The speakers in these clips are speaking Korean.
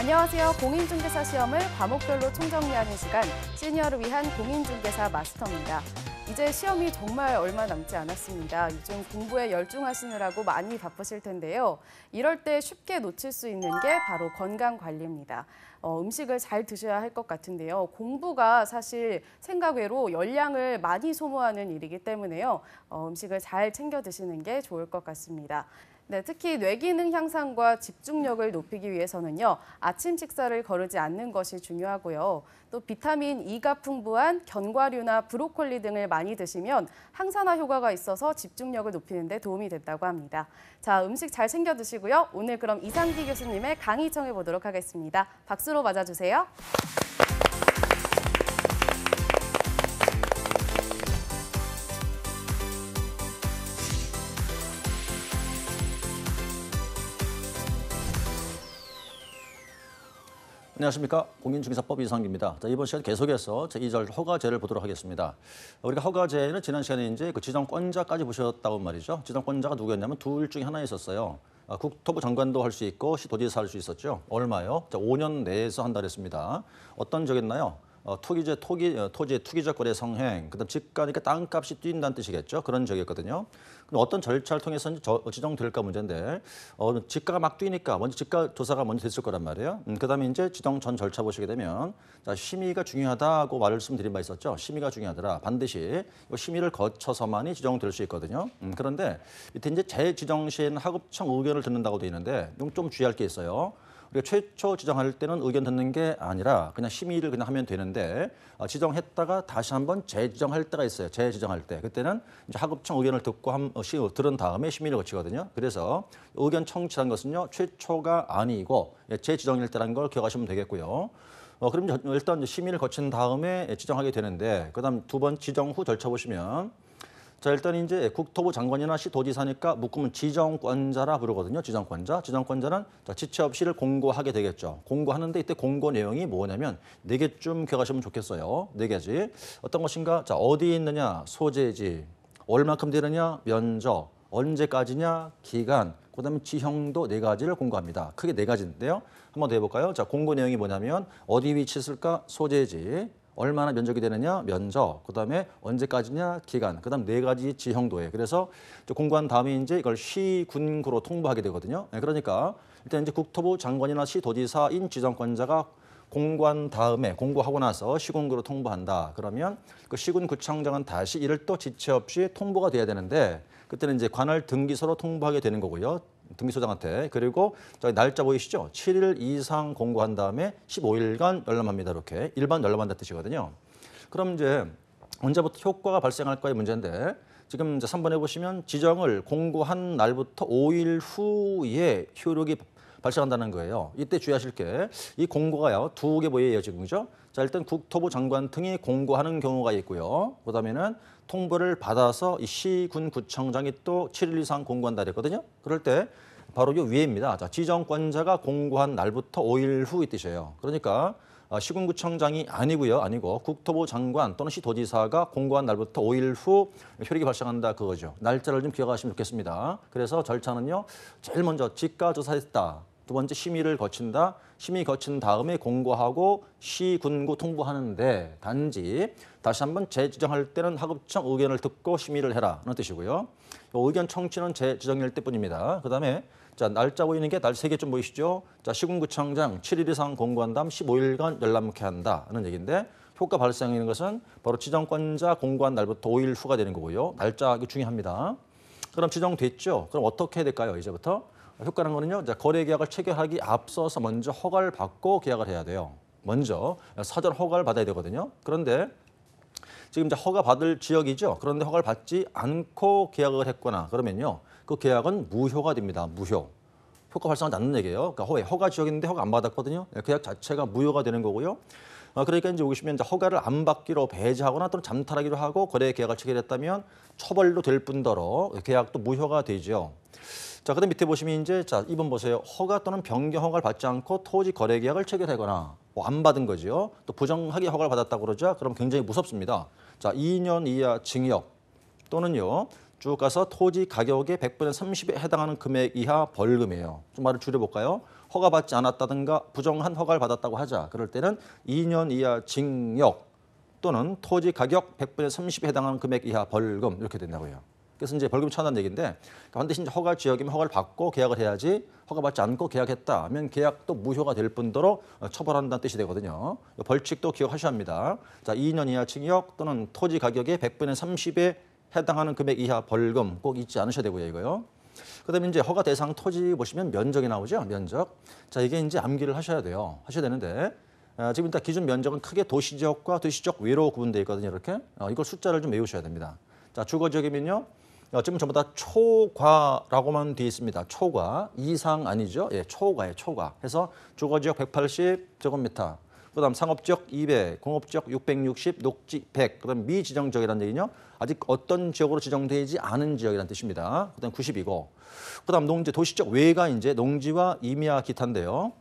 안녕하세요. 공인중개사 시험을 과목별로 총정리하는 시간, 시니어를 위한 공인중개사 마스터입니다. 이제 시험이 정말 얼마 남지 않았습니다. 요즘 공부에 열중하시느라고 많이 바쁘실 텐데요. 이럴 때 쉽게 놓칠 수 있는 게 바로 건강관리입니다. 음식을 잘 드셔야 할 것 같은데요. 공부가 사실 생각 외로 열량을 많이 소모하는 일이기 때문에요. 음식을 잘 챙겨 드시는 게 좋을 것 같습니다. 네, 특히 뇌기능 향상과 집중력을 높이기 위해서는요, 아침 식사를 거르지 않는 것이 중요하고요. 또 비타민 E가 풍부한 견과류나 브로콜리 등을 많이 드시면 항산화 효과가 있어서 집중력을 높이는 데 도움이 된다고 합니다. 자, 음식 잘 챙겨 드시고요. 오늘 그럼 이상기 교수님의 강의 청해 보도록 하겠습니다. 박수로 맞아주세요. 안녕하십니까. 공인중개사법 이상기입니다. 자, 이번 시간 계속해서 제2절 허가제를 보도록 하겠습니다. 우리가 허가제는 지난 시간에 이제 그 지정권자까지 보셨다고 말이죠. 지정권자가 누구였냐면 둘 중에 하나 있었어요. 국토부 장관도 할 수 있고 시도지사 할 수 있었죠. 얼마요? 자, 5년 내에서 한다 그랬습니다. 어떤 적이었나요? 토지의 투기적 거래 성행, 그다음 집가니까 땅값이 뛴다는 뜻이겠죠. 그런 적이었거든요. 그럼 어떤 절차를 통해서 지정될까 문제인데, 집가가 막 뛰니까 먼저 집가 조사가 먼저 됐을 거란 말이에요. 그다음에 이제 지정 전 절차 보시게 되면, 자, 심의가 중요하다고 말씀드린 바 있었죠. 심의가 중요하더라. 반드시 심의를 거쳐서만이 지정될 수 있거든요. 그런데 밑에 이제 재지정 시에는 하급청 의견을 듣는다고 돼 있는데, 이건 좀 주의할 게 있어요. 우리가 최초 지정할 때는 의견 듣는 게 아니라 그냥 심의를 그냥 하면 되는데, 지정했다가 다시 한번 재지정할 때가 있어요. 재지정할 때. 그때는 이제 하급청 의견을 듣고 들은 다음에 심의를 거치거든요. 그래서 의견 청취한 것은요, 최초가 아니고 재지정일 때라는 걸 기억하시면 되겠고요. 그럼 일단 심의를 거친 다음에 지정하게 되는데, 그다음 두 번 지정 후 절차 보시면, 자, 일단 이제 국토부 장관이나 시도지사니까 묶으면 지정권자라 부르거든요. 지정권자. 지정권자는 지체 없이를 공고하게 되겠죠. 공고하는데 이때 공고 내용이 뭐냐면 4개쯤 기억하시면 좋겠어요. 4개지. 어떤 것인가? 자, 어디에 있느냐? 소재지. 얼마큼 되느냐? 면적. 언제까지냐? 기간. 그다음에 지형도 4가지를 공고합니다. 크게 4가지인데요. 한번 더 해볼까요? 자, 공고 내용이 뭐냐면 어디 위치에 있을까? 소재지. 얼마나 면적이 되느냐, 면적, 그다음에 언제까지냐, 기간, 그다음 4가지 지형도에. 그래서 공고한 다음에 이제 이걸 시군구로 통보하게 되거든요. 그러니까 일단 이제 국토부 장관이나 시도지사인 지정권자가 공고한 다음에 공고하고 나서 시군구로 통보한다. 그러면 그 시군구청장은 다시 이를 또 지체 없이 통보가 돼야 되는데, 그때는 이제 관할 등기소로 통보하게 되는 거고요. 등기소장한테. 그리고 저기 날짜 보이시죠? 7일 이상 공고한 다음에 15일간 열람합니다. 이렇게 일반 열람한다는 뜻이거든요. 그럼 이제 언제부터 효과가 발생할까의 문제인데, 지금 이제 3번에 보시면 지정을 공고한 날부터 5일 후에 효력이 발생한다는 거예요. 이때 주의하실 게 이 공고가요, 2개 보여요 지금, 그죠? 자, 일단 국토부 장관 등이 공고하는 경우가 있고요. 그다음에는 통보를 받아서 이 시군구청장이 또 7일 이상 공고한다 그랬거든요. 그럴 때 바로 요 위에입니다. 자, 지정권자가 공고한 날부터 5일 후 이 뜻이에요. 그러니까 시군구청장이 아니고 국토부 장관 또는 시도지사가 공고한 날부터 5일 후 효력이 발생한다 그거죠. 날짜를 좀 기억하시면 좋겠습니다. 그래서 절차는요, 제일 먼저 집가조사했다. 두 번째 심의를 거친다. 심의 거친 다음에 공고하고 시군구 통보하는데, 단지 다시 한번 재지정할 때는 하급청 의견을 듣고 심의를 해라 라는 뜻이고요. 의견 청취는 재지정일 때뿐입니다. 그다음에 자, 날짜 보이는 게 날 3개쯤 보이시죠? 자, 시군구청장 7일 이상 공고한 다음 15일간 열람케 한다는 얘기인데, 효과 발생하는 것은 바로 지정권자 공고한 날부터 5일 후가 되는 거고요. 날짜 중요합니다. 그럼 지정됐죠? 그럼 어떻게 해야 될까요? 이제부터 효과라는 거는요, 거래 계약을 체결하기 앞서서 먼저 허가를 받고 계약을 해야 돼요. 먼저 사전 허가를 받아야 되거든요. 그런데 지금 이제 허가 받을 지역이죠. 그런데 허가를 받지 않고 계약을 했거나 그러면요, 그 계약은 무효가 됩니다. 무효. 효과 발생하지 않는 얘기예요. 그러니까 허가 지역인데 허가 안 받았거든요. 계약 자체가 무효가 되는 거고요. 그러니까 이제 보시면 이제 허가를 안 받기로 배제하거나 또는 잠탈하기로 하고 거래 계약을 체결했다면 처벌도 될 뿐더러 계약도 무효가 되죠. 자, 그다음 밑에 보시면 이제 자, 2번 보세요. 허가 또는 변경 허가를 받지 않고 토지 거래 계약을 체결하거나 안 받은 거죠. 또 부정하게 허가를 받았다고 그러죠. 그럼 굉장히 무섭습니다. 자, 2년 이하 징역 또는요, 쭉 가서 토지 가격의 100분의 30에 해당하는 금액 이하 벌금이에요. 좀 말을 줄여볼까요? 허가받지 않았다든가 부정한 허가를 받았다고 하자. 그럴 때는 2년 이하 징역 또는 토지 가격 100분의 30에 해당하는 금액 이하 벌금 이렇게 된다고요. 그래서 이제 벌금 처한다는 얘기인데 반드시 이제 허가 지역이면 허가를 받고 계약을 해야지 허가받지 않고 계약했다 하면 계약도 무효가 될 뿐더러 처벌한다는 뜻이 되거든요. 벌칙도 기억하셔야 합니다. 자, 2년 이하 징역 또는 토지 가격의 100분의 30에 해당하는 금액 이하 벌금 꼭 잊지 않으셔야 되고요, 이거요. 그다음에 이제 허가 대상 토지 보시면 면적이 나오죠, 면적. 자, 이게 이제 암기를 하셔야 돼요. 하셔야 되는데 지금 일단 기준 면적은 크게 도시지역과 도시지역 외로 구분되어 있거든요, 이렇게. 이걸 숫자를 좀 외우셔야 됩니다. 자, 주거지역이면요. 지금 전부 다 초과라고만 되어 있습니다. 초과, 이상 아니죠? 예, 초과예요, 초과. 해서 주거지역 180제곱미터, 그다음 상업지역 200, 공업지역 660, 녹지 100, 그다음 미지정지역이라는 얘기는요. 아직 어떤 지역으로 지정되지 않은 지역이라는 뜻입니다. 그다음 90이고, 그다음 농지, 도시적 외가 이제 농지와 임야 기타인데요.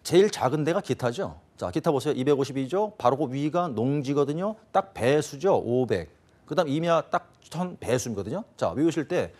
제일 작은 데가 기타죠. 자, 기타 보세요. 252죠. 바로 그 위가 농지거든요. 딱 배수죠. 500. 그다음 임야 딱 1000 배수거든요. 자, 외우실 때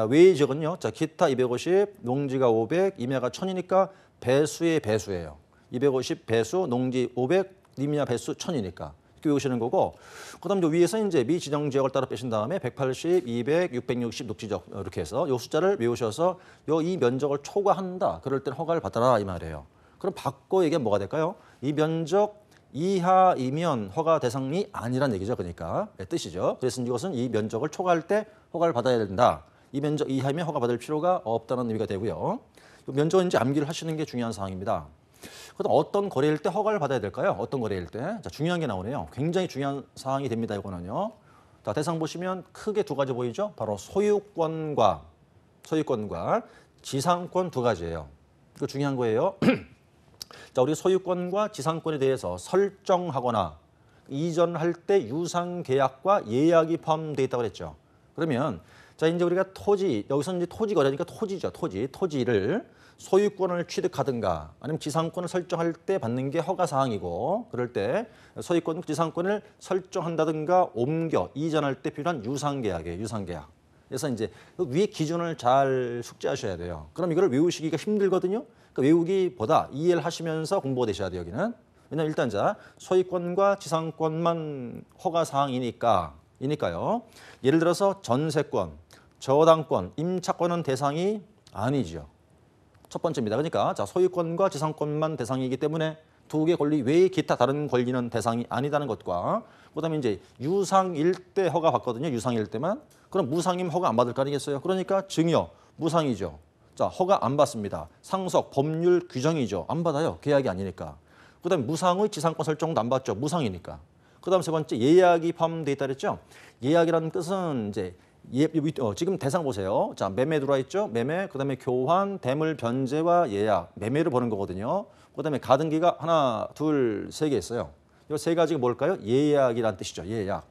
외의 지역은요. 자, 기타 250, 농지가 500, 임야가 1000이니까 배수의 배수예요. 250 배수, 농지 500, 임야 배수 1000이니까 이렇게 외우시는 거고, 그다음 저 위에서 이제 미지정 지역을 따라 빼신 다음에 180, 200, 660 녹지적 이렇게 해서 요 숫자를 외우셔서 이 면적을 초과한다. 그럴 땐 허가를 받아라 이 말이에요. 그럼 받고 이게 뭐가 될까요? 이 면적 이하이면 허가 대상이 아니란 얘기죠. 그러니까 뜻이죠. 그래서 이것은 이 면적을 초과할 때 허가를 받아야 된다. 이 면적 이하이면 허가 받을 필요가 없다는 의미가 되고요. 면적은 이제 암기를 하시는 게 중요한 사항입니다. 그다음 어떤 거래일 때 허가를 받아야 될까요? 어떤 거래일 때? 자, 중요한 게 나오네요. 굉장히 중요한 사항이 됩니다. 이거는요. 자, 대상 보시면 크게 두 가지 보이죠? 바로 소유권과 지상권 두 가지예요. 이거 중요한 거예요. 자, 우리 소유권과 지상권에 대해서 설정하거나 이전할 때 유상계약과 예약이 포함되어 있다고 그랬죠. 그러면 자, 이제 우리가 토지, 여기서 이제 토지 거래니까 토지죠. 토지를 소유권을 취득하든가 아니면 지상권을 설정할 때 받는 게 허가 사항이고, 그럴 때 소유권, 지상권을 설정한다든가 옮겨 이전할 때 필요한 유상계약이에요. 유상계약. 그래서 이제 위에 기준을 잘 숙지하셔야 돼요. 그럼 이걸 외우시기가 힘들거든요. 그러니까 외우기보다 이해를 하시면서 공부가 되셔야 돼요, 여기는. 왜냐하면 일단 자, 소유권과 지상권만 허가 사항이니까요. 예를 들어서 전세권, 저당권, 임차권은 대상이 아니죠. 첫 번째입니다. 그러니까 자, 소유권과 지상권만 대상이기 때문에 두 개 권리 외에 기타 다른 권리는 대상이 아니다는 것과, 그다음에 이제 유상일 때 허가 받거든요. 유상일 때만. 그럼 무상이면 허가 안 받을 거 아니겠어요? 그러니까 증여, 무상이죠. 자, 허가 안 받습니다. 상속, 법률 규정이죠. 안 받아요. 계약이 아니니까. 그다음에 무상의 지상권 설정도 안 받죠. 무상이니까. 그다음 세 번째 예약이 포함되어 있다 그랬죠. 예약이라는 뜻은 이제 지금 대상 보세요. 자, 매매 들어와 있죠. 매매, 그다음에 교환, 대물 변제와 예약, 매매를 보는 거거든요. 그다음에 가등기가 하나, 둘, 세 개 있어요. 이 세 가지가 뭘까요? 예약이라는 뜻이죠. 예약.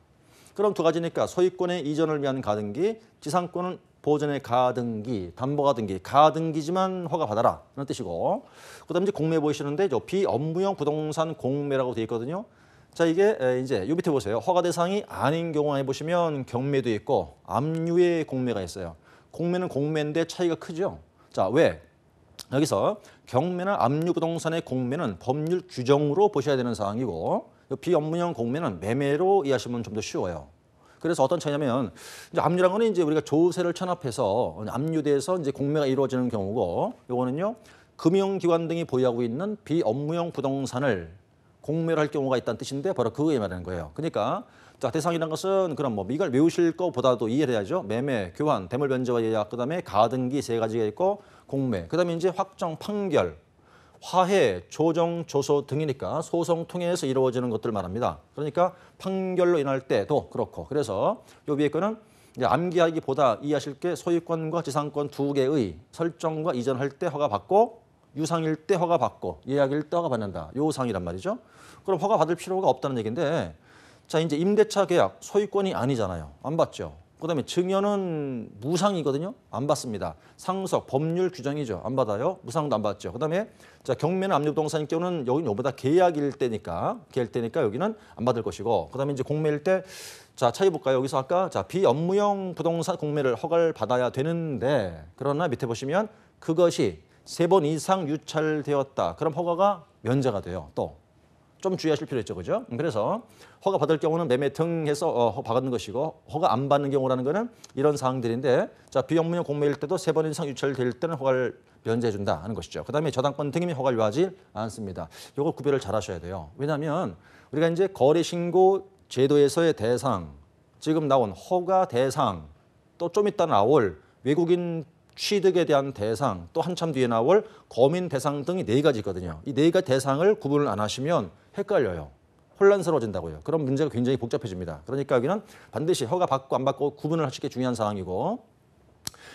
그럼 두 가지니까 소유권의 이전을 위한 가등기, 지상권은 보존의 가등기, 담보가등기, 가등기지만 허가 받아라 이런 뜻이고, 그다음에 이제 공매 보이시는데 저 비업무용 부동산 공매라고 되어 있거든요. 자, 이게 이제 요 밑에 보세요. 허가 대상이 아닌 경우에 보시면 경매도 있고 압류의 공매가 있어요. 공매는 공매인데 차이가 크죠. 자, 왜? 여기서 경매나 압류 부동산의 공매는 법률 규정으로 보셔야 되는 사항이고, 비업무용 공매는 매매로 이해하시면 좀 더 쉬워요. 그래서 어떤 차이냐면 이제 압류라는 건 이제 우리가 조세를 체납해서 압류돼서 이제 공매가 이루어지는 경우고, 요거는요 금융기관 등이 보유하고 있는 비업무용 부동산을 공매를 할 경우가 있다는 뜻인데 바로 그거에 말하는 거예요. 그러니까 자, 대상이라는 것은 그럼 뭐 이걸 외우실 것보다도 이해를 해야죠. 매매, 교환, 대물 변제와 예약, 그다음에 가등기 세 가지가 있고 공매, 그다음에 이제 확정, 판결, 화해, 조정, 조소 등이니까 소송 통해서 이루어지는 것들을 말합니다. 그러니까 판결로 인할 때도 그렇고, 그래서 요 위에 거는 이제 암기하기보다 이해하실 게 소유권과 지상권 두 개의 설정과 이전할 때 허가 받고, 유상일 때 허가 받고, 예약일 때 허가 받는다. 요 상이란 말이죠. 그럼 허가 받을 필요가 없다는 얘기인데, 자, 이제 임대차 계약 소유권이 아니잖아요. 안 받죠. 그다음에 증여는 무상이거든요. 안 받습니다. 상속, 법률 규정이죠. 안 받아요. 무상도 안 받죠. 그다음에 자, 경매나 압류부동산일 경우는 여기는 요보다 계약일 때니까 여기는 안 받을 것이고, 그다음에 이제 공매일 때 자, 차이 볼까요? 여기서 아까 자, 비업무용 부동산 공매를 허가를 받아야 되는데, 그러나 밑에 보시면 그것이 3번 이상 유찰되었다. 그럼 허가가 면제가 돼요. 또 좀 주의하실 필요 있죠, 그죠? 그래서 허가 받을 경우는 매매 등해서 받는 것이고 허가 안 받는 경우라는 거는 이런 사항들인데, 자 비영문형 공매일 때도 3번 이상 유찰될 때는 허가를 면제해준다 하는 것이죠. 그다음에 저당권 등임이 허가를 요하지 않습니다. 이걸 구별을 잘 하셔야 돼요. 왜냐하면 우리가 이제 거래신고 제도에서의 대상, 지금 나온 허가 대상, 또 좀 이따 나올 외국인 취득에 대한 대상, 또 한참 뒤에 나올 거민 대상 등이 4가지 있거든요. 이 4가지 대상을 구분을 안 하시면 헷갈려요. 혼란스러워진다고요. 그런 문제가 굉장히 복잡해집니다. 그러니까 여기는 반드시 허가 받고 안 받고 구분을 하시는 게 중요한 사항이고,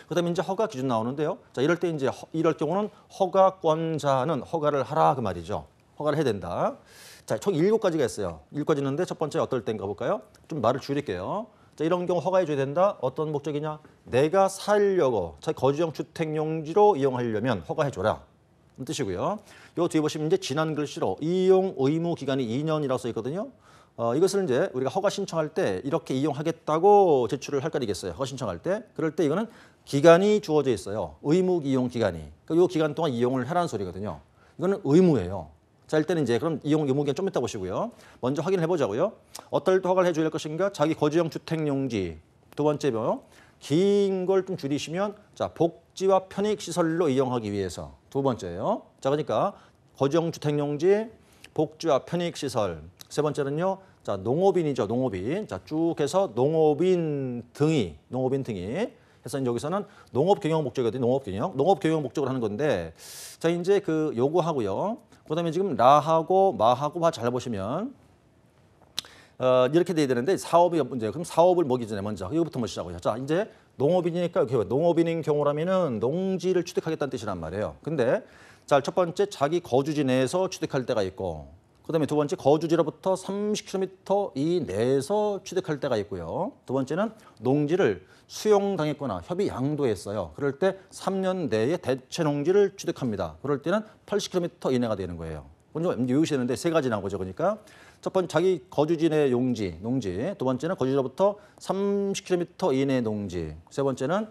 그다음에 이제 허가 기준 나오는데요. 자, 이럴 때 이제 이럴 경우는 허가권자는 허가를 하라 그 말이죠. 허가를 해야 된다. 자, 총 7가지가 있어요. 7가지 있는데 첫 번째 어떨 때인가 볼까요? 좀 말을 줄일게요. 자, 이런 경우 허가해줘야 된다. 어떤 목적이냐? 내가 살려고 거주형 주택용지로 이용하려면 허가해줘라. 이 뜻이고요. 요 뒤에 보시면 이제 지난 글씨로 이용 의무 기간이 2년이라고 써 있거든요. 이것을 이제 우리가 허가 신청할 때 이렇게 이용하겠다고 제출을 할 거리겠어요. 허가 신청할 때. 그럴 때 이거는 기간이 주어져 있어요. 의무 이용 기간이. 그러니까 요 기간 동안 이용을 하라는 소리거든요. 이거는 의무예요. 자, 일단은 이제 그럼 이용 의무 기간 좀 이따 보시고요. 먼저 확인해 보자고요. 어떨 때 허가를 해줘야 할 것인가? 자기 거주형 주택용지. 두 번째로 긴 걸 좀 줄이시면 자, 복지와 편익 시설로 이용하기 위해서. 두 번째요. 자, 그러니까 거주형 주택용지, 복지와 편익 시설. 세 번째는요. 자, 농업인이죠. 농업인. 자, 쭉 해서 농업인 등이 해서 여기서는 농업 경영 목적이거든요. 농업 경영 목적으로 하는 건데, 자, 이제 그 요구하고요. 그다음에 지금 라하고 마하고 잘 보시면 이렇게 돼야 되는데 사업이 문제. 그럼 사업을 먹기 전에 먼저 이거부터 보시자고요. 자, 이제 농업인이니까 농업인인 경우라면은 농지를 취득하겠다는 뜻이란 말이에요. 근데 자, 첫 번째 자기 거주지 내에서 취득할 때가 있고, 그다음에 두 번째 거주지로부터 30km 이내에서 취득할 때가 있고요. 두 번째는 농지를 수용당했거나 협의 양도했어요. 그럴 때 3년 내에 대체 농지를 취득합니다. 그럴 때는 80km 이내가 되는 거예요. 먼저 외우셔야 되는데 3가지 나오죠. 그러니까 첫 번째 자기 거주지 내 농지. 두 번째는 거주지로부터 30km 이내 농지. 세 번째는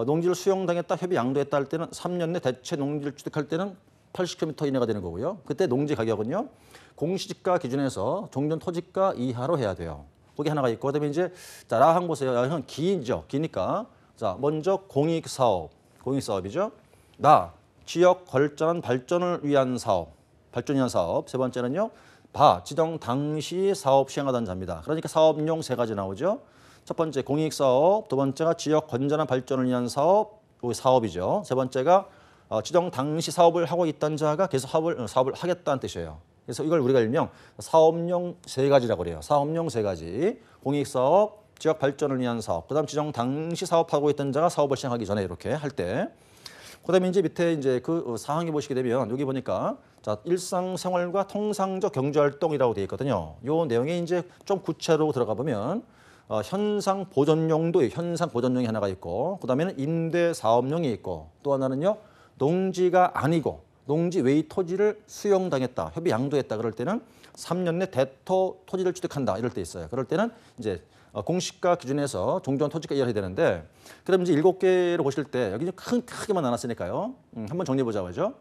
농지를 수용당했다, 협의 양도했다 할 때는 3년 내 대체 농지를 취득할 때는 80km 이내가 되는 거고요. 그때 농지 가격은요. 공시지가 기준에서 종전 토지가 이하로 해야 돼요. 거기 하나가 있고, 그다음에 이제 자, 라항 보세요. 형 기죠. 기니까 자, 먼저 공익사업이죠. 나 지역 걸전한 발전을 위한 사업, 세 번째는요. 지정 당시 사업 시행하던 자입니다. 그러니까 사업용 3가지 나오죠. 첫 번째 공익사업, 두 번째가 지역 건전한 발전을 위한 사업, 사업이죠. 세 번째가 지정 당시 사업을 하고 있던 자가 계속 사업을 하겠다는 뜻이에요. 그래서 이걸 우리가 일명 사업용 3가지라고 그래요. 사업용 3가지. 공익사업, 지역 발전을 위한 사업, 그다음 지정 당시 사업하고 있던 자가 사업을 시행하기 전에 이렇게 할 때. 그다음에 이제 밑에 이제 그 사항에 보시게 되면 여기 보니까 자, 일상생활과 통상적 경제활동이라고 되어 있거든요. 요 내용에 이제 좀 구체로 들어가 보면 현상 보존용이 하나가 있고, 그다음에는 임대 사업용이 있고, 또 하나는요. 농지가 아니고 농지 외의 토지를 수용당했다, 협의 양도했다 그럴 때는 3년 내 대토 토지를 취득한다 이럴 때 있어요. 그럴 때는 이제 공시가 기준에서 종전 토지가 이해해야 되는데, 그다음 이제 7개로 보실 때 여기 크게만 나눴으니까요. 한번 정리해 보자고 하죠.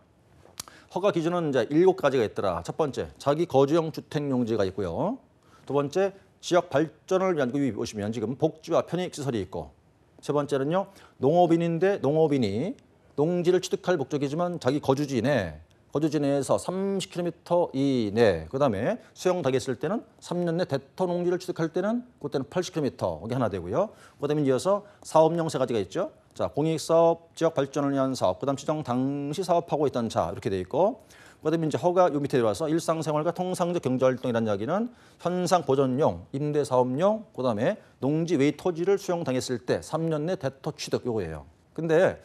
허가 기준은 이제 7가지가 있더라. 첫 번째, 자기 거주형 주택용지가 있고요. 두 번째, 지역 발전을 위한 그 보시면 지금 복지와 편익 시설이 있고, 세 번째는요. 농업인인데 농업인이 농지를 취득할 목적이지만 자기 거주지 내에서 30km 이내, 그다음에 수용당했을 때는 3년 내 대토 농지를 취득할 때는 그때는 80km, 이게 하나 되고요. 그다음에 이어서 사업용 3가지가 있죠. 자, 공익사업, 지역 발전을 위한 사업, 그다음 지정 당시 사업하고 있던 자 이렇게 돼 있고, 그다음에 이제 허가 요 밑에 들어와서 일상생활과 통상적 경제활동이라는 이야기는 현상 보존용, 임대 사업용, 그다음에 농지 외의 토지를 수용당했을 때 3년 내 대토 취득 요거예요. 근데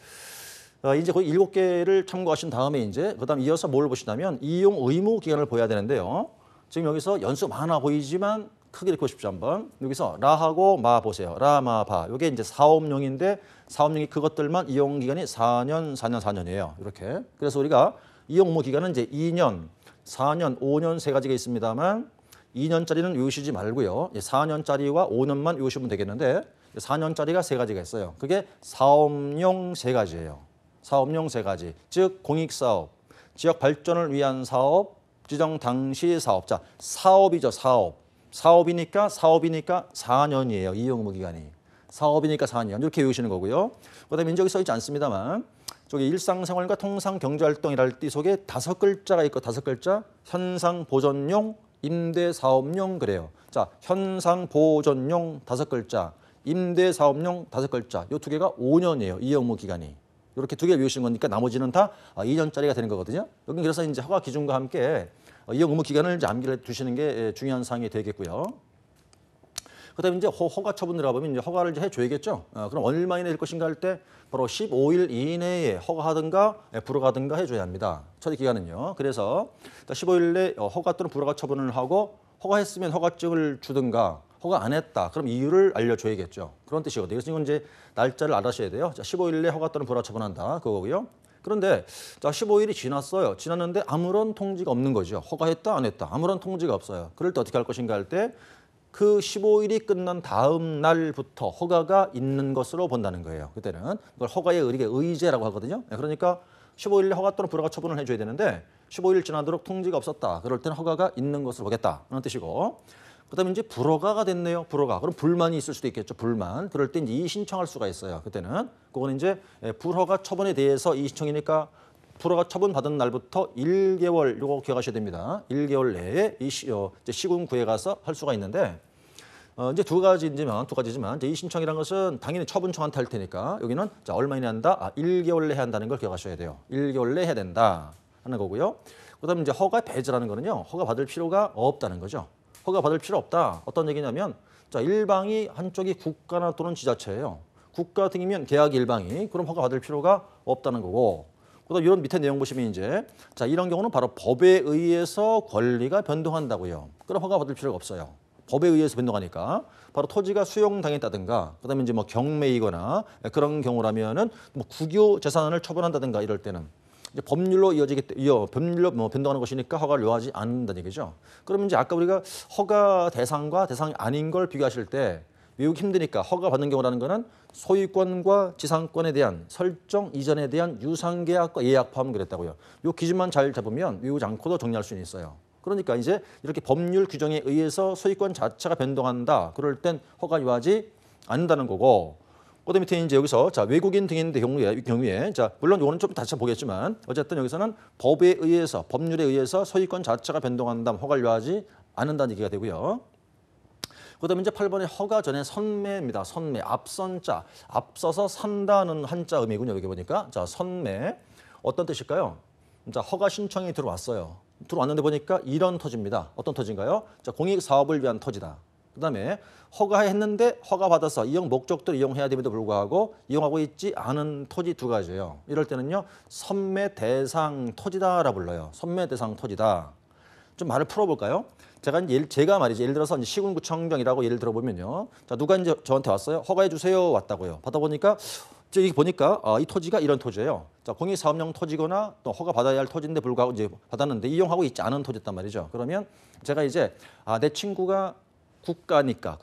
이제 거의 7개를 참고하신 다음에 이제 그다음 이어서 뭘 보시냐면 이용 의무 기간을 보여야 되는데요. 지금 여기서 연수 많아 보이지만 크게 읽고 싶죠 한번. 여기서 라하고 마 보세요. 라, 마, 바. 이게 이제 사업용인데 사업용이 그것들만 이용 기간이 4년이에요. 이렇게. 그래서 우리가 이용 의무 기간은 이제 2년, 4년, 5년 3가지가 있습니다만 2년짜리는 외우시지 말고요. 4년짜리와 5년만 외우시면 되겠는데 4년짜리가 3가지가 있어요. 그게 사업용 3가지예요. 사업용 세 가지. 즉 공익사업, 지역 발전을 위한 사업, 지정 당시 사업. 자, 사업이죠, 사업. 사업이니까 4년이에요. 이용 의무 기간이. 사업이니까 4년. 이렇게 외우시는 거고요. 그다음에 여기 써 있지 않습니다만 저기 일상생활과 통상경제활동이랄 때 속에 5글자가 있고 5글자. 현상보전용, 임대사업용 그래요. 자, 현상보전용 5글자, 임대사업용 5글자. 이 두 개가 5년이에요. 이용 의무 기간이. 이렇게 두 개 외우시는 거니까 나머지는 다 2년짜리가 되는 거거든요. 여기 그래서 이제 허가 기준과 함께 이용 의무 기간을 이제 암기를 두시는 게 중요한 사항이 되겠고요. 그다음에 이제 허가 처분을 가보면 이제 허가를 이제 해줘야겠죠. 그럼 얼마 이내 될 것인가 할 때 바로 15일 이내에 허가하든가 불허가든가 해줘야 합니다. 처리 기간은요. 그래서 15일 내 허가 또는 불허가 처분을 하고 허가했으면 허가증을 주든가 허가 안 했다. 그럼 이유를 알려줘야겠죠. 그런 뜻이거든요. 그래서 이건 이제 날짜를 알아셔야 돼요. 자, 15일 내 허가 또는 불허가 처분한다. 그거고요. 그런데 자 15일이 지났어요. 지났는데 아무런 통지가 없는 거죠. 허가했다 안 했다. 아무런 통지가 없어요. 그럴 때 어떻게 할 것인가 할 때 그 15일이 끝난 다음 날부터 허가가 있는 것으로 본다는 거예요. 그때는 그걸 허가의 의제라고 하거든요. 그러니까 15일에 허가 또는 불허가 처분을 해줘야 되는데 15일 지나도록 통지가 없었다. 그럴 때는 허가가 있는 것으로 보겠다. 그런 뜻이고. 그다음에 이제 불허가가 됐네요. 불허가. 그럼 불만이 있을 수도 있겠죠. 불만. 그럴 때 이제 이의 신청할 수가 있어요. 그때는 그거는 이제 불허가 처분에 대해서 이의 신청이니까 불허가 처분 받은 날부터 1개월 이거 기억하셔야 됩니다. 1개월 내에 시군구에 가서 할 수가 있는데 이제 두 가지지만 이제 이의 신청이라는 것은 당연히 처분청한테 할 테니까 여기는 자 얼마 이내 한다? 1개월 내에 해야 한다는 걸 기억하셔야 돼요. 1개월 내에 해야 된다 하는 거고요. 그다음에 이제 허가 배제라는 거는요. 허가 받을 필요가 없다는 거죠. 허가 받을 필요 없다. 어떤 얘기냐면 자 일방이 한쪽이 국가나 또는 지자체예요. 국가 등이면 계약 일방이 그럼 허가 받을 필요가 없다는 거고. 그다음 이런 밑에 내용 보시면 이제 자 이런 경우는 바로 법에 의해서 권리가 변동한다고요. 그럼 허가 받을 필요가 없어요. 법에 의해서 변동하니까 바로 토지가 수용당했다든가 그다음에 이제 뭐 경매이거나 그런 경우라면은 뭐 국有재산을 처분한다든가 이럴 때는 이제 법률로 법률로 변동하는 것이니까 허가를 요하지 않는다는 얘기죠. 그러면 이제 아까 우리가 허가 대상과 대상이 아닌 걸 비교하실 때 외우기 힘드니까 허가 받는 경우라는 거는 소유권과 지상권에 대한 설정 이전에 대한 유상계약과 예약 포함 그랬다고요. 이 기준만 잘 잡으면 외우지 않고도 정리할 수는 있어요. 그러니까 이제 이렇게 법률 규정에 의해서 소유권 자체가 변동한다. 그럴 땐 허가 요하지 않는다는 거고. 그다음 밑에 이제 여기서 자 외국인 등인의 경우에 자 물론 이거는 좀 다시 보겠지만 어쨌든 여기서는 법에 의해서 법률에 의해서 소유권 자체가 변동한다면 허가를 요하지 않는다는 얘기가 되고요. 그다음에 이제 8번에 허가 전에 선매입니다. 선매, 앞선자, 앞서서 산다는 한자 의미군요. 여기 보니까 자 선매 어떤 뜻일까요? 자 허가 신청이 들어왔어요. 들어왔는데 보니까 이런 토지입니다. 어떤 토지인가요? 자 공익 사업을 위한 토지다. 그다음에 허가했는데 허가 받아서 이용 목적대로 이용해야 됨에도 불구하고 이용하고 있지 않은 토지 두 가지예요. 이럴 때는요 선매 대상 토지다라 불러요. 선매 대상 토지다. 좀 말을 풀어볼까요? 제가 말이죠. 예를 들어서 시군구청장이라고 예를 들어보면요. 자, 누가 이제 저한테 왔어요. 허가해 주세요. 왔다고요. 받아보니까 여기 보니까 이 토지가 이런 토지예요. 자, 공익사업용 토지거나 또 허가 받아야 할 토지인데 불구하고 이제 받았는데 이용하고 있지 않은 토지였단 말이죠. 그러면 제가 이제 내 친구가 국가니까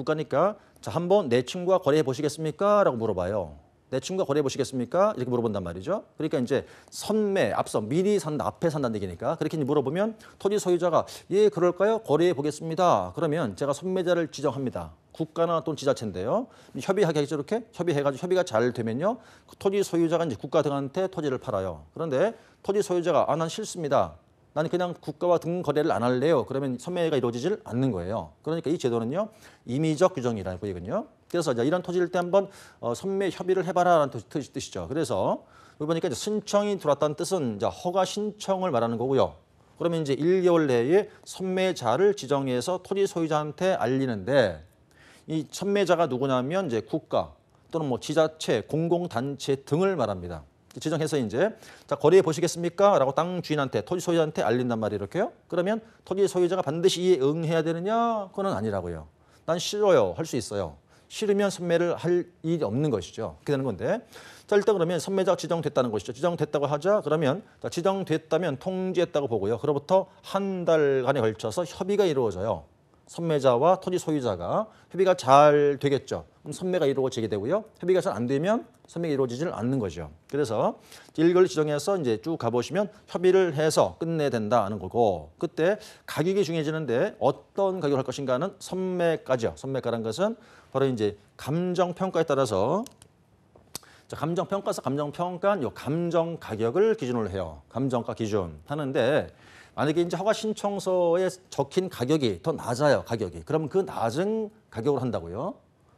자, 한번 내 친구와 거래해 보시겠습니까? 라고 물어봐요. 내 친구가 거래해 보시겠습니까? 이렇게 물어본단 말이죠. 그러니까 이제 선매, 앞서 미리 산다, 앞에 산다는 얘기니까 그렇게 물어보면 토지 소유자가 예, 그럴까요? 거래해 보겠습니다. 그러면 제가 선매자를 지정합니다. 국가나 또는 지자체인데요. 협의하겠죠, 이렇게? 협의해가지고 협의가 잘 되면요. 토지 소유자가 이제 국가 등한테 토지를 팔아요. 그런데 토지 소유자가 난 싫습니다. 나는 그냥 국가와 등 거래를 안 할래요. 그러면 선매가 이루어지질 않는 거예요. 그러니까 이 제도는요. 임의적 규정이라고 이거든요. 그래서 이런 토지일 때 한번 선매 협의를 해봐라라는 뜻이죠. 그래서 여기 보니까 이제 신청이 들어왔다는 뜻은 이제 허가 신청을 말하는 거고요. 그러면 이제 1개월 내에 선매자를 지정해서 토지 소유자한테 알리는데 이 선매자가 누구냐면 이제 국가 또는 뭐 지자체, 공공단체 등을 말합니다. 지정해서 이제 자 거래해 보시겠습니까? 라고 땅 주인한테 토지 소유자한테 알린단 말이에요. 이렇게요. 그러면 토지 소유자가 반드시 이에 응해야 되느냐? 그건 아니라고요. 난 싫어요. 할 수 있어요. 싫으면 선매를 할 일이 없는 것이죠. 그렇게 되는 건데 자 일단 그러면 선매자가 지정됐다는 것이죠. 지정됐다고 하자 그러면 자, 지정됐다면 통지했다고 보고요. 그로부터 한 달간에 걸쳐서 협의가 이루어져요. 선매자와 토지 소유자가 협의가 잘 되겠죠. 그럼 선매가 이루어지게 되고요. 협의가 잘 안 되면 선매가 이루어지질 않는 거죠. 그래서 일괄 지정해서 이제 쭉 가보시면 협의를 해서 끝내야 된다는 거고, 그때 가격이 중요해지는데 어떤 가격을 할 것인가는 선매가죠. 선매가라는 것은 바로 이제 감정평가에 따라서, 자, 감정평가에서 감정평가는 요 감정 가격을 기준으로 해요. 감정가 기준 하는데, 만약에 이제 허가 신청서에 적힌 가격이 더 낮아요, 가격이. 그러면 그 낮은 가격으로 한다고요.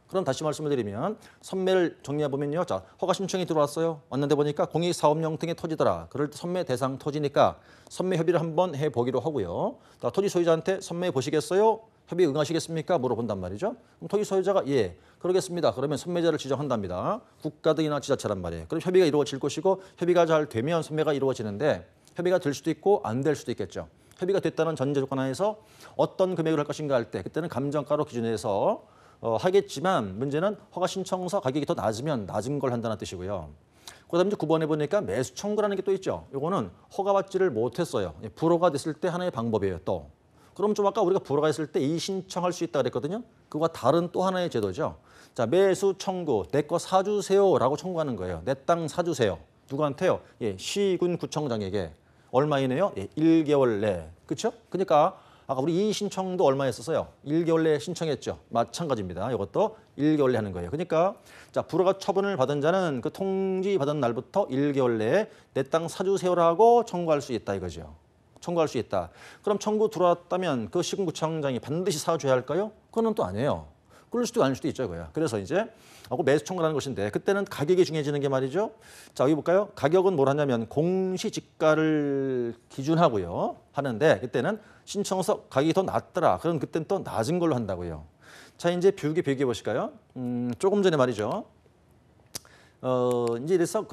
그럼 다시 말씀을 드리면 선매를 정리해 보면요. 자, 허가 신청이 들어왔어요. 왔는데 보니까 공익사업용 등의 토지더라. 그럴 때 선매 대상 토지니까 선매 협의를 한번 해 보기로 하고요. 자, 토지 소유자한테 선매해 보시겠어요? 협의 응하시겠습니까? 물어본단 말이죠. 그럼 토지 소유자가 예, 그러겠습니다. 그러면 선매자를 지정한답니다. 국가 등이나 지자체란 말이에요. 그럼 협의가 이루어질 것이고, 협의가 잘 되면 선매가 이루어지는데, 협의가 될 수도 있고 안 될 수도 있겠죠. 협의가 됐다는 전제 조건 하에서 어떤 금액을 할 것인가 할 때, 그때는 감정가로 기준해서 하겠지만, 문제는 허가 신청서 가격이 더 낮으면 낮은 걸 한다는 뜻이고요. 그다음에 이제 9번에 보니까 매수 청구라는 게 또 있죠. 이거는 허가받지를 못했어요. 불허가 됐을 때 하나의 방법이에요. 또 그럼 좀 아까 우리가 불허가 있을 때 이의신청할 수 있다 그랬거든요. 그거와 다른 또 하나의 제도죠. 자, 매수 청구, 내 거 사주세요라고 청구하는 거예요. 내 땅 사주세요. 누구한테요? 예, 시군 구청장에게. 얼마 이내요? 예, 1개월 내. 그렇죠? 그러니까 아까 우리 이의 신청도 얼마 했었어요? 1개월 내에 신청했죠. 마찬가지입니다. 이것도 1개월 내에 하는 거예요. 그러니까 자, 불허가 처분을 받은 자는 그 통지 받은 날부터 1개월 내에 내 땅 사주세요라고 청구할 수 있다 이거죠. 청구할 수 있다. 그럼 청구 들어왔다면 그 시군구청장이 반드시 사줘야 할까요? 그거는 또 아니에요. 그럴 수도 아닐 수도 있죠, 그거야. 그래서 이제 매수 청구라는 것인데, 그때는 가격이 중요해지는 게 말이죠. 자, 여기 볼까요? 가격은 뭘 하냐면 공시지가를 기준하고요. 하는데, 그때는 신청서 가격이 더 낮더라. 그럼 그때는 또 낮은 걸로 한다고요. 자, 이제 비교해 보실까요? 조금 전에 말이죠. 이제 이래서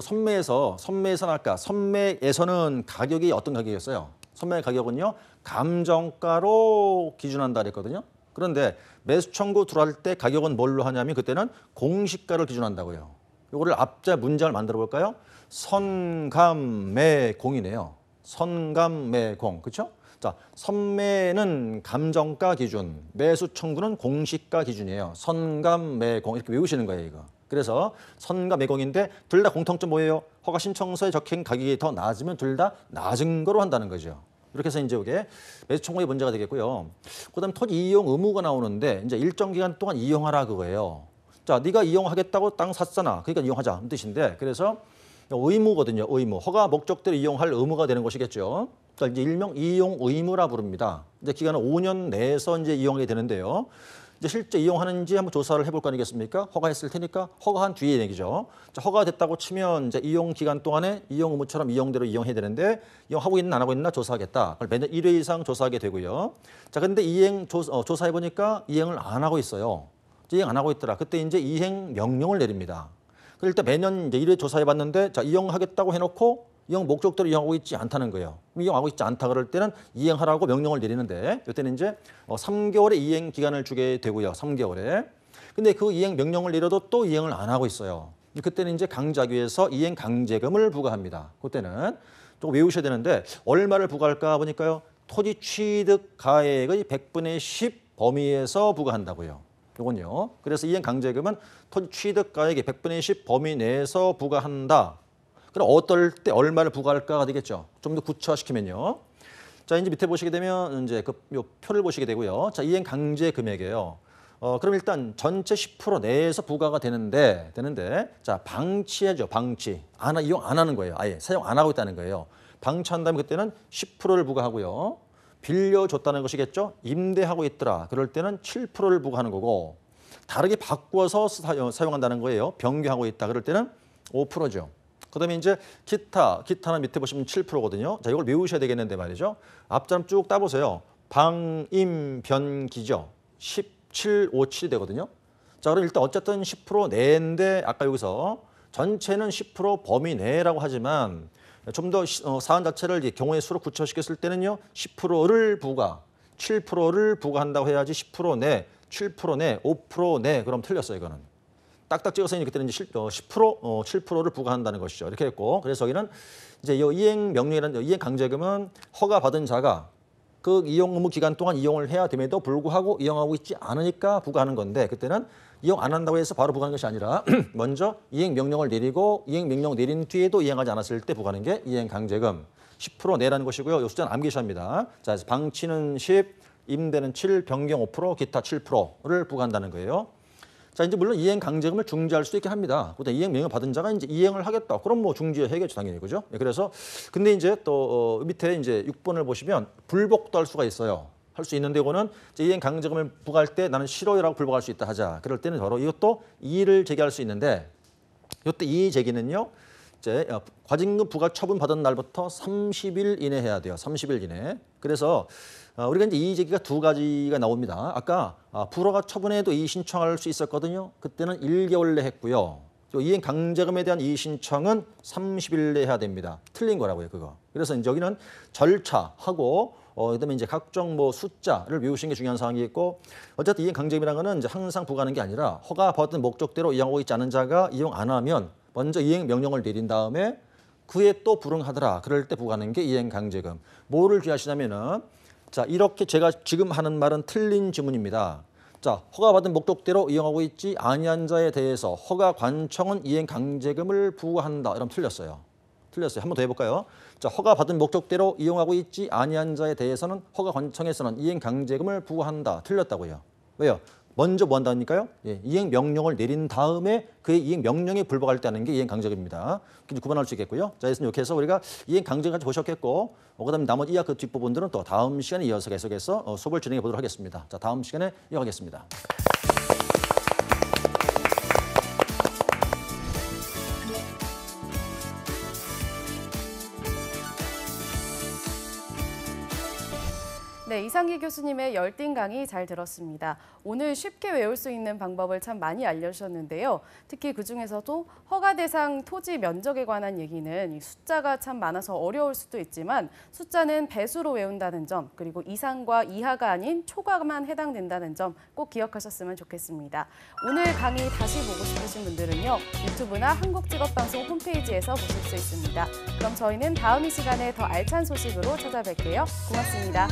선매에서는 아까 선매에서는 가격이 어떤 가격이었어요? 선매 가격은요, 감정가로 기준한다 그랬거든요. 그런데 매수 청구 들어갈 때 가격은 뭘로 하냐면 그때는 공시가를 기준한다고요. 이거를 앞자 문장을 만들어 볼까요? 선감매공이네요. 선감매공, 그렇죠? 자, 선매는 감정가 기준, 매수 청구는 공시가 기준이에요. 선감매공 이렇게 외우시는 거예요, 이거. 그래서 선감매공인데 둘 다 공통점 뭐예요? 허가 신청서에 적힌 가격이 더 낮으면 둘 다 낮은 거로 한다는 거죠. 이렇게 해서 이제 이게 매수 청구의 문제가 되겠고요. 그다음 토지 이용 의무가 나오는데 이제 일정 기간 동안 이용하라 그거예요. 자, 네가 이용하겠다고 땅 샀잖아. 그러니까 이용하자 이 뜻인데, 그래서 의무거든요. 의무. 허가 목적대로 이용할 의무가 되는 것이겠죠. 자, 이제 일명 이용 의무라 부릅니다. 이제 기간은 5년 내에서 이제 이용하게 되는데요. 이제 실제 이용하는지 한번 조사를 해볼 거 아니겠습니까? 허가했을 테니까 허가한 뒤에 얘기죠. 자, 허가가 됐다고 치면 이제 이용 기간 동안에 이용 의무처럼 이용대로 이용해야 되는데, 이용하고 있나 안 하고 있나 조사하겠다. 그걸 매년 1회 이상 조사하게 되고요. 자, 근데 조사해 보니까 이행을 안 하고 있어요. 이행 안 하고 있더라. 그때 이제 이행 명령을 내립니다. 일단 매년 이제 1회 조사해 봤는데, 자, 이용하겠다고 해놓고 이용 목적대로 이용하고 있지 않다는 거예요. 이용하고 있지 않다 그럴 때는 이행하라고 명령을 내리는데, 이때는 이제 3개월의 이행 기간을 주게 되고요. 3개월에. 근데 그 이행 명령을 내려도 또 이행을 안 하고 있어요. 그때는 이제 강제하기 위해서 이행 강제금을 부과합니다. 그때는 조금 외우셔야 되는데, 얼마를 부과할까 보니까요. 토지 취득 가액의 100분의 10 범위에서 부과한다고요. 이건요. 그래서 이행 강제금은 토지 취득 가액의 100분의 10 범위 내에서 부과한다. 그럼 어떨 때 얼마를 부과할까가 되겠죠. 좀 더 구체화시키면요. 자, 이제 밑에 보시게 되면 이제 요 표를 보시게 되고요. 자, 이행 강제 금액이에요. 그럼 일단 전체 10% 내에서 부과가 되는데, 자, 방치하죠. 방치. 이용 안 하는 거예요. 아예 사용 안 하고 있다는 거예요. 방치한다면 그때는 10%를 부과하고요. 빌려줬다는 것이겠죠. 임대하고 있더라. 그럴 때는 7%를 부과하는 거고, 다르게 바꾸어서 사용한다는 거예요. 변경하고 있다. 그럴 때는 5%죠. 그다음에 이제 기타는 밑에 보시면 7%거든요. 자, 이걸 외우셔야 되겠는데 말이죠. 앞자람 쭉 따보세요. 방임변기죠. 1757이 되거든요. 자, 그럼 일단 어쨌든 10% 내인데, 아까 여기서 전체는 10% 범위 내라고 하지만 좀 더 사안 자체를 경우의 수로 구체화시켰을 때는요. 10%를 부과, 7%를 부과한다고 해야지 10% 내, 7% 내, 5% 내. 그럼 틀렸어요, 이거는. 딱딱 찍어서 그때는 이제 10%, 7%를 부과한다는 것이죠. 이렇게 했고, 그래서 여기는 이제 이행 명령이라는 이행 강제금은 허가 받은 자가 그 이용 의무 기간 동안 이용을 해야 됨에도 불구하고 이용하고 있지 않으니까 부과하는 건데 그때는 이용 안 한다고 해서 바로 부과하는 것이 아니라 먼저 이행 명령을 내리고 이행 명령 내린 뒤에도 이행하지 않았을 때 부과하는 게 이행 강제금 10% 내라는 것이고요. 이 숫자는 암기셔야 합니다. 자, 그래서 방치는 10, 임대는 7, 변경 5%, 기타 7%를 부과한다는 거예요. 자, 이제 물론 이행 강제금을 중지할 수도 있긴 합니다. 그때 이행 명령 받은 자가 이제 이행을 하겠다. 그럼 뭐 중지해야겠죠, 당연히. 그죠? 그래서 근데 이제 또 밑에 이제 6번을 보시면 불복도 할 수가 있어요. 할 수 있는데 이거는 이행 강제금을 부과할 때 나는 싫어요라고 불복할 수 있다 하자. 그럴 때는 바로 이것도 이의를 제기할 수 있는데 이때 이의 제기는요. 이제 과징금 부과 처분 받은 날부터 30일 이내 해야 돼요. 30일 이내. 그래서 우리가 이제 이의 제기가 두 가지가 나옵니다. 아까 불허가 처분해도 이의 신청할 수 있었거든요. 그때는 1개월 내 했고요. 이행 강제금에 대한 이의 신청은 30일 내에 해야 됩니다. 틀린 거라고요, 그거. 그래서 이제 여기는 절차하고 그다음에 이제 각종 뭐 숫자를 외우시는 게 중요한 사항이 있고 어쨌든 이행 강제금이라는 거는 이제 항상 부과하는 게 아니라 허가 받은 목적대로 이용하고 있지 않은 자가 이용 안 하면 먼저 이행 명령을 내린 다음에 그에 또 불응하더라. 그럴 때 부과하는 게 이행 강제금. 뭐를 주의하시냐면은 자, 이렇게 제가 지금 하는 말은 틀린 지문입니다. 자, 허가받은 목적대로 이용하고 있지 아니한 자에 대해서 허가 관청은 이행 강제금을 부과한다. 이러면 틀렸어요. 틀렸어요. 한 번 더 해볼까요? 자, 허가받은 목적대로 이용하고 있지 아니한 자에 대해서는 허가 관청에서는 이행 강제금을 부과한다. 틀렸다고요. 왜요? 먼저 뭐 한다니까요? 예, 이행 명령을 내린 다음에 그의 이행 명령에 불복할 때 하는 게 이행 강제금입니다. 구분할 수 있겠고요. 자, 그래서 이렇게 해서 우리가 이행 강제금까지 보셨겠고, 그다음에 나머지 이하 그 뒷부분들은 또 다음 시간에 이어서 계속해서 수업을 진행해 보도록 하겠습니다. 자, 다음 시간에 이어가겠습니다. 네, 이상기 교수님의 열띤 강의 잘 들었습니다. 오늘 쉽게 외울 수 있는 방법을 참 많이 알려주셨는데요. 특히 그중에서도 허가 대상 토지 면적에 관한 얘기는 이 숫자가 참 많아서 어려울 수도 있지만 숫자는 배수로 외운다는 점, 그리고 이상과 이하가 아닌 초과만 해당된다는 점 꼭 기억하셨으면 좋겠습니다. 오늘 강의 다시 보고 싶으신 분들은요. 유튜브나 한국직업방송 홈페이지에서 보실 수 있습니다. 그럼 저희는 다음 이 시간에 더 알찬 소식으로 찾아뵐게요. 고맙습니다.